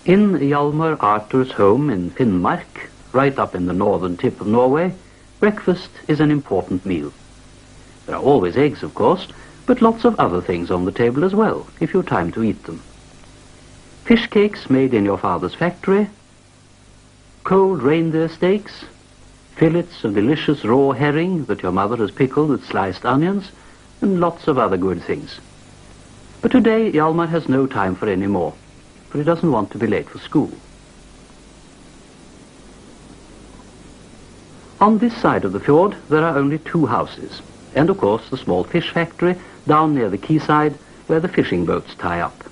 In Hjalmar Arthur's home in Finnmark, right up in the northern tip of Norway, breakfast is an important meal. There are always eggs, of course, but lots of other things on the table as well, if you've time to eat them. Fish cakes made in your father's factory, cold reindeer steaks, fillets of delicious raw herring that your mother has pickled with sliced onions, and lots of other good things. But today Hjalmar has no time for any more, for he doesn't want to be late for school. On this side of the fjord there are only 2 houses, and of course the small fish factory down near the quayside where the fishing boats tie up.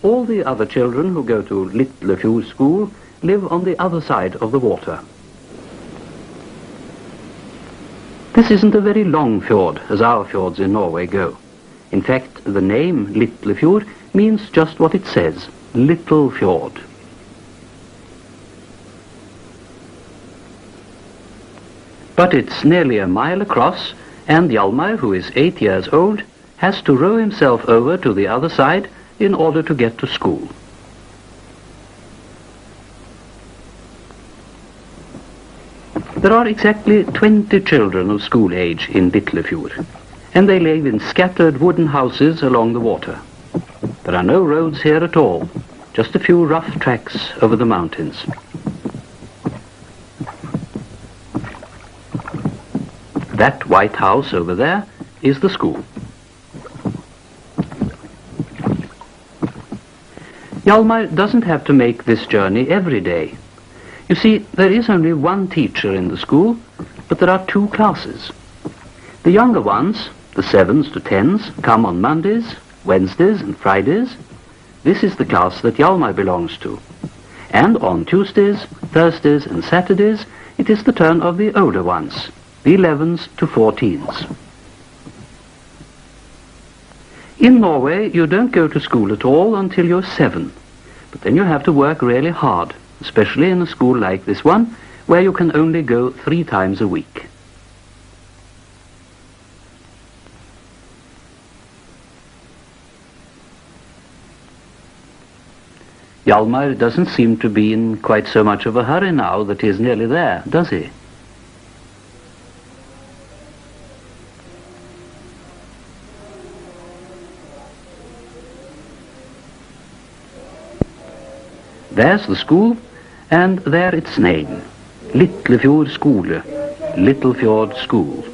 All the other children who go to Lillefjord school live on the other side of the water. This isn't a very long fjord, as our fjords in Norway go. In fact, the name Lillefjord means just what it says, little fjord. But it's nearly a mile across, and Hjalmar, who is 8 years old, has to row himself over to the other side in order to get to school. There are exactly 20 children of school age in Lillefjord, and they live in scattered wooden houses along the water. There are no roads here at all, just a few rough tracks over the mountains. That white house over there is the school. Hjalmar doesn't have to make this journey every day. You see, there is only 1 teacher in the school, but there are 2 classes. The younger ones, the 7s to 10s, come on Mondays, Wednesdays and Fridays. This is the class that Hjalmar belongs to. And on Tuesdays, Thursdays and Saturdays, it is the turn of the older ones, the 11s to 14s. In Norway, you don't go to school at all until you're 7, but then you have to work really hard, especially in a school like this one, where you can only go 3 times a week. Hjalmar doesn't seem to be in quite so much of a hurry now that he's nearly there, does he? There's the school, and there its name, Lillefjord skole, Lillefjord school.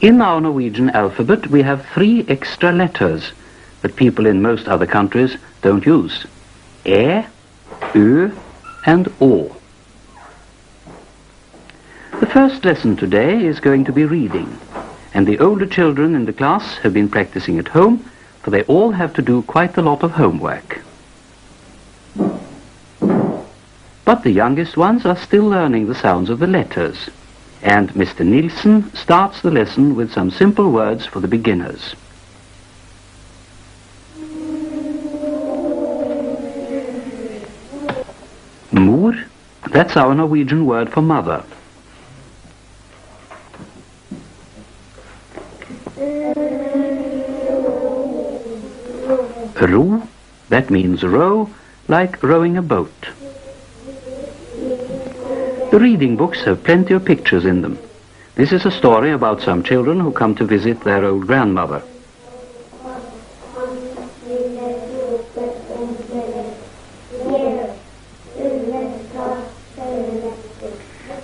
In our Norwegian alphabet we have 3 extra letters that people in most other countries don't use. E, Ö, and Å. The first lesson today is going to be reading, and the older children in the class have been practicing at home, for they all have to do quite a lot of homework. But the youngest ones are still learning the sounds of the letters, and Mr. Nilsson starts the lesson with some simple words for the beginners. Mor, that's our Norwegian word for mother. Ro, that means row, like rowing a boat. The reading books have plenty of pictures in them. This is a story about some children who come to visit their old grandmother.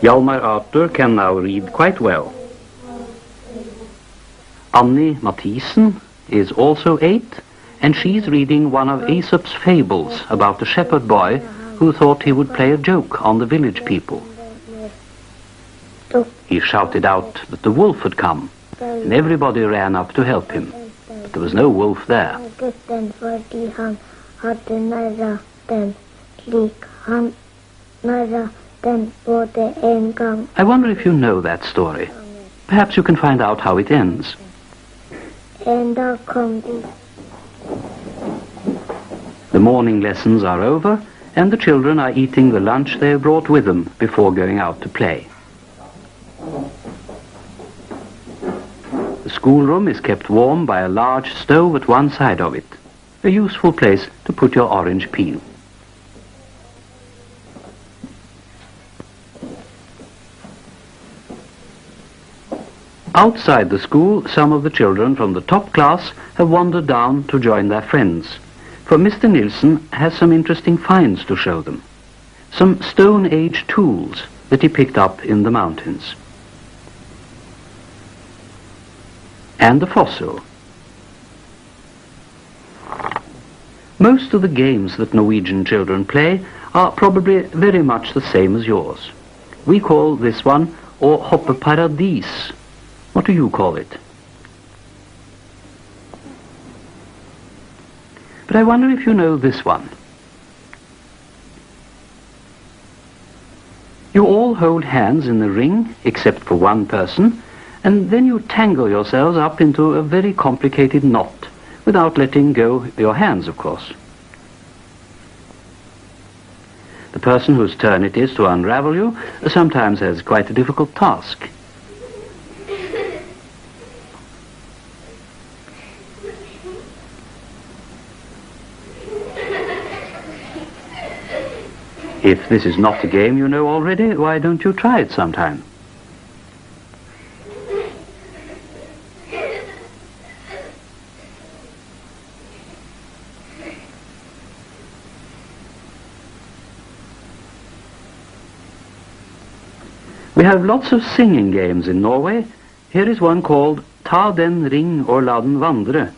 Hjalmar Arthur can now read quite well. Annie Mathisen is also 8, and she's reading one of Aesop's fables about a shepherd boy who thought he would play a joke on the village people. He shouted out that the wolf had come, and everybody ran up to help him, but there was no wolf there. I wonder if you know that story. Perhaps you can find out how it ends. The morning lessons are over, and the children are eating the lunch they have brought with them before going out to play. The schoolroom is kept warm by a large stove at one side of it, a useful place to put your orange peel. Outside the school, some of the children from the top class have wandered down to join their friends, for Mr. Nilsson has some interesting finds to show them. Some Stone Age tools that he picked up in the mountains. And a fossil. Most of the games that Norwegian children play are probably very much the same as yours. We call this one å hoppe paradis. What do you call it? But I wonder if you know this one. You all hold hands in a ring, except for one person, and then you tangle yourselves up into a very complicated knot, without letting go your hands, of course. The person whose turn it is to unravel you sometimes has quite a difficult task. If this is not a game you know already, why don't you try it sometime? We have lots of singing games in Norway. Here is one called Ta den ring og la den vandre.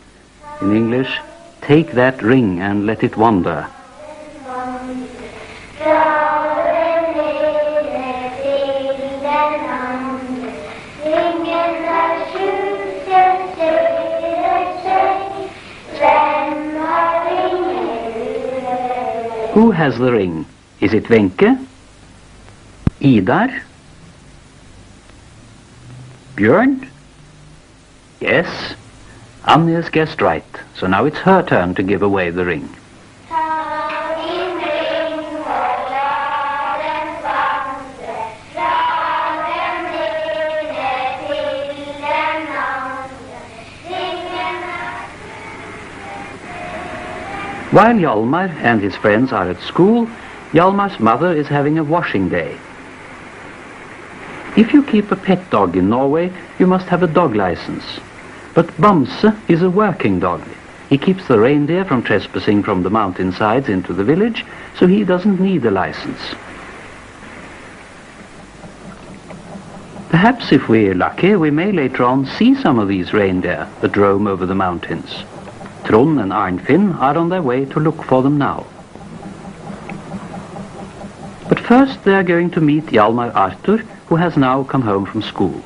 In English, take that ring and let it wander. Who has the ring? Is it Wenche? Idar? Björn? Yes. Annie has guessed right, so now it's her turn to give away the ring. While Hjalmar and his friends are at school, Hjalmar's mother is having a washing day. If you keep a pet dog in Norway, you must have a dog license. But Bamse is a working dog. He keeps the reindeer from trespassing from the mountainsides into the village, so he doesn't need a license. Perhaps if we're lucky, we may later on see some of these reindeer that roam over the mountains. Trond and Arnfinn are on their way to look for them now. But first they are going to meet Hjalmar Arthur, who has now come home from school.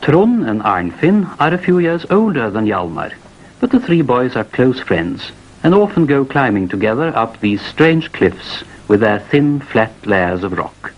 Trond and Arnfinn are a few years older than Hjalmar, but the three boys are close friends and often go climbing together up these strange cliffs with their thin, flat layers of rock.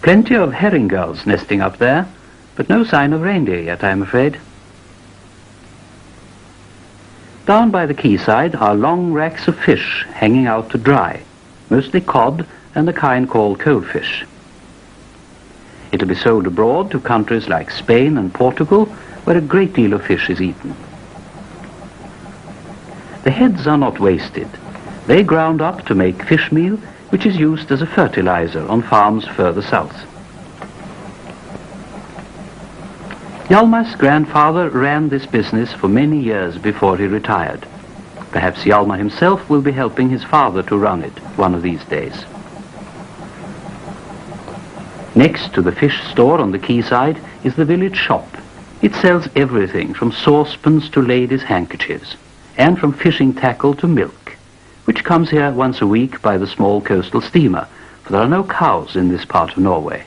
Plenty of herring gulls nesting up there, but no sign of reindeer yet, I'm afraid. Down by the quayside are long racks of fish hanging out to dry, mostly cod and a kind called coalfish. It'll be sold abroad to countries like Spain and Portugal, where a great deal of fish is eaten. The heads are not wasted. They ground up to make fish meal, which is used as a fertilizer on farms further south. Hjalmar's grandfather ran this business for many years before he retired. Perhaps Hjalmar himself will be helping his father to run it one of these days. Next to the fish store on the quayside is the village shop. It sells everything from saucepans to ladies' handkerchiefs, and from fishing tackle to milk, which comes here once a week by the small coastal steamer, for there are no cows in this part of Norway.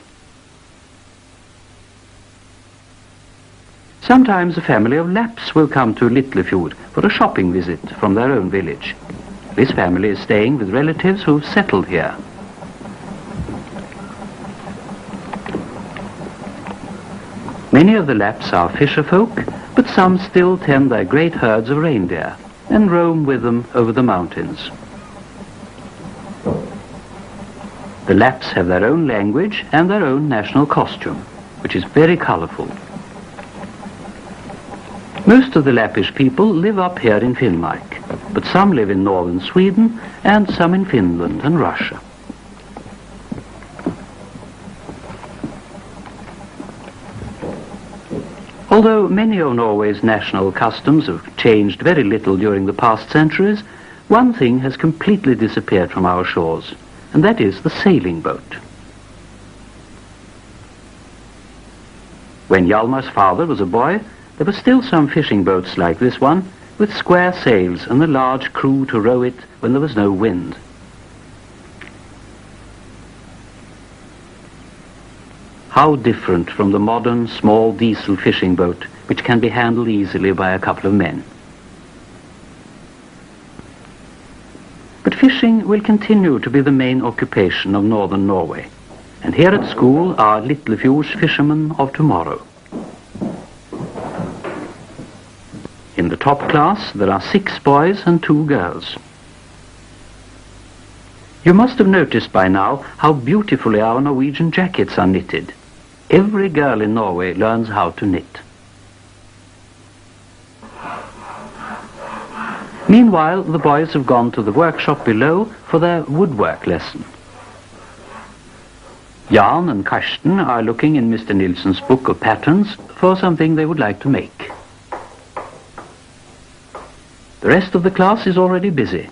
Sometimes a family of Lapps will come to Lillefjord for a shopping visit from their own village. This family is staying with relatives who've settled here. Many of the Lapps are fisher folk, but some still tend their great herds of reindeer and roam with them over the mountains. The Lapps have their own language and their own national costume, which is very colourful. Most of the Lappish people live up here in Finnmark, but some live in northern Sweden and some in Finland and Russia. Although many of Norway's national customs have changed very little during the past centuries, one thing has completely disappeared from our shores, and that is the sailing boat. When Hjalmar's father was a boy, there were still some fishing boats like this one, with square sails and a large crew to row it when there was no wind. How different from the modern small diesel fishing boat, which can be handled easily by a couple of men. But fishing will continue to be the main occupation of northern Norway, and here at school are Lillefjord's fishermen of tomorrow. In the top class there are 6 boys and 2 girls. You must have noticed by now how beautifully our Norwegian jackets are knitted. Every girl in Norway learns how to knit. Meanwhile, the boys have gone to the workshop below for their woodwork lesson. Jan and Karsten are looking in Mr. Nilsson's book of patterns for something they would like to make. The rest of the class is already busy.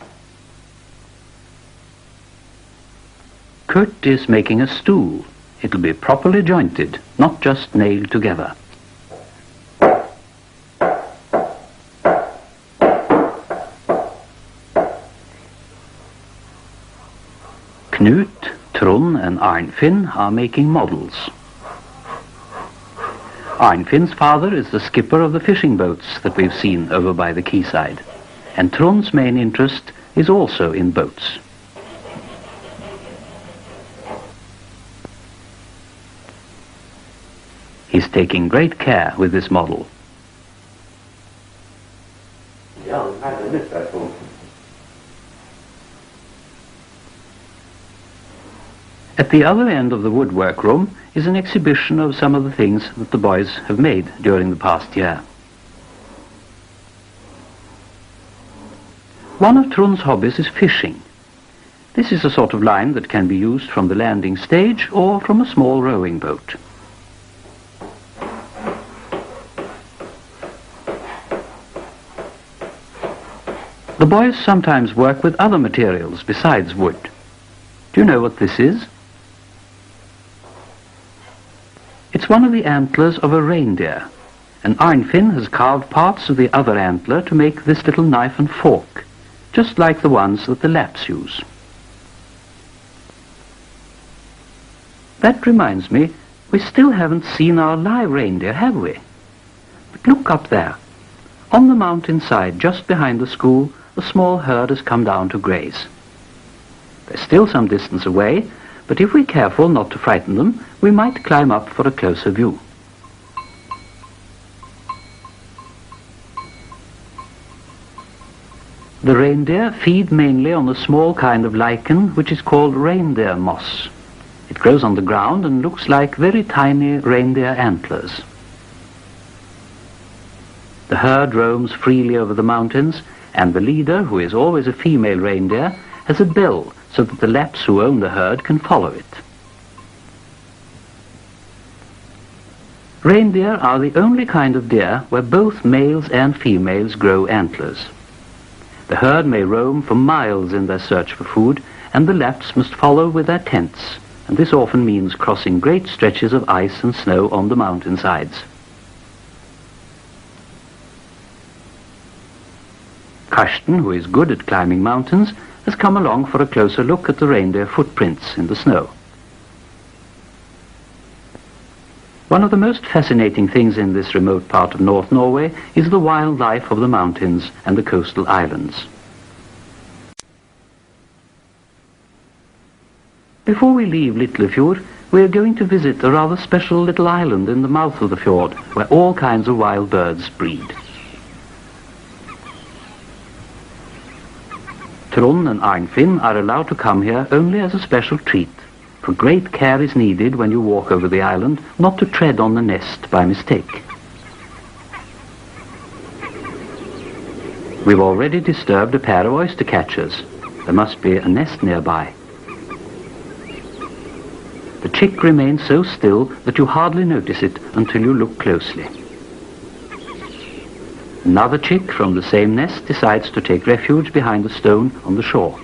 Kurt is making a stool. It'll be properly jointed, not just nailed together. Knut, Trond and Arnfinn are making models. Arnfinn's father is the skipper of the fishing boats that we've seen over by the quayside, and Trond's main interest is also in boats. He's taking great care with this model. At the other end of the woodwork room is an exhibition of some of the things that the boys have made during the past year. One of Trond's hobbies is fishing. This is a sort of line that can be used from the landing stage or from a small rowing boat. The boys sometimes work with other materials besides wood. Do you know what this is? It's one of the antlers of a reindeer, and Arnfinn has carved parts of the other antler to make this little knife and fork, just like the ones that the Lapps use. That reminds me, we still haven't seen our live reindeer, have we? But look up there. On the mountainside, just behind the school, a small herd has come down to graze. They're still some distance away, but if we're careful not to frighten them, we might climb up for a closer view. The reindeer feed mainly on a small kind of lichen which is called reindeer moss. It grows on the ground and looks like very tiny reindeer antlers. The herd roams freely over the mountains, and the leader, who is always a female reindeer, has a bell so that the Lapps who own the herd can follow it. Reindeer are the only kind of deer where both males and females grow antlers. The herd may roam for miles in their search for food, and the Lapps must follow with their tents, and this often means crossing great stretches of ice and snow on the mountainsides. Karsten, who is good at climbing mountains, has come along for a closer look at the reindeer footprints in the snow. One of the most fascinating things in this remote part of North Norway is the wildlife of the mountains and the coastal islands. Before we leave Lillefjord, we are going to visit a rather special little island in the mouth of the fjord, where all kinds of wild birds breed. Trond and Arnfinn are allowed to come here only as a special treat, for great care is needed when you walk over the island not to tread on the nest by mistake. We've already disturbed a pair of oyster catchers. There must be a nest nearby. The chick remains so still that you hardly notice it until you look closely. Another chick from the same nest decides to take refuge behind a stone on the shore.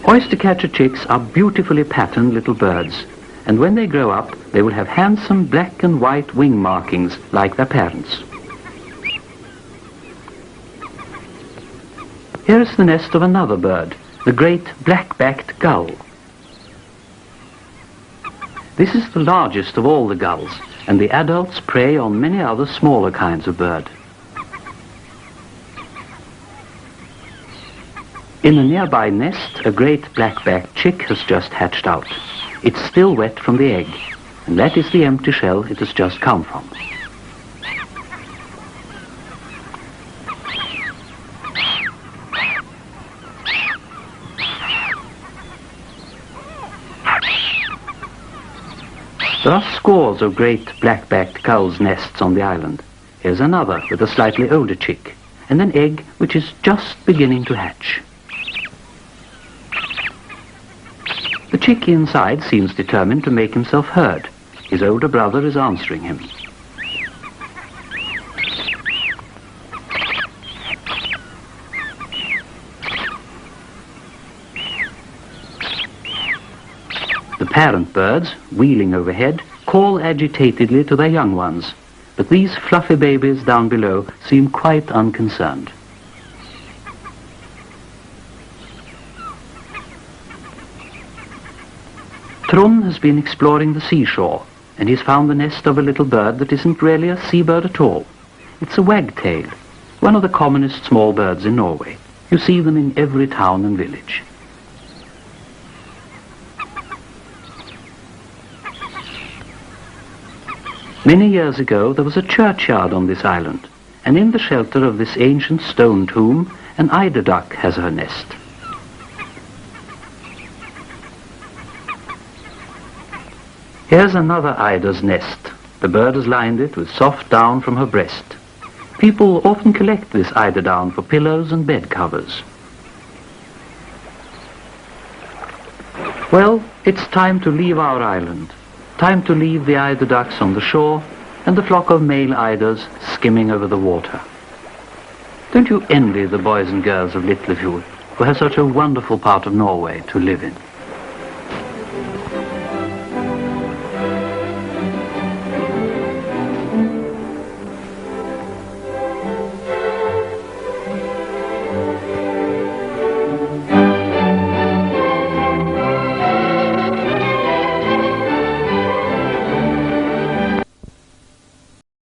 Oyster-catcher chicks are beautifully patterned little birds, and when they grow up, they will have handsome black and white wing markings like their parents. Here is the nest of another bird, the great black-backed gull. This is the largest of all the gulls, and the adults prey on many other smaller kinds of bird. In a nearby nest, a great black-backed chick has just hatched out. It's still wet from the egg, and that is the empty shell it has just come from. There are scores of great black-backed gulls' nests on the island. Here's another with a slightly older chick, and an egg which is just beginning to hatch. The chick inside seems determined to make himself heard. His older brother is answering him. The parent birds, wheeling overhead, call agitatedly to their young ones, but these fluffy babies down below seem quite unconcerned. Trond has been exploring the seashore, and he's found the nest of a little bird that isn't really a seabird at all. It's a wagtail, one of the commonest small birds in Norway. You see them in every town and village. Many years ago there was a churchyard on this island, and in the shelter of this ancient stone tomb an eider duck has her nest. Here's another eider's nest. The bird has lined it with soft down from her breast. People often collect this eider down for pillows and bed covers. Well, it's time to leave our island. Time to leave the eider ducks on the shore and the flock of male eiders skimming over the water. Don't you envy the boys and girls of Lillefjord, who have such a wonderful part of Norway to live in?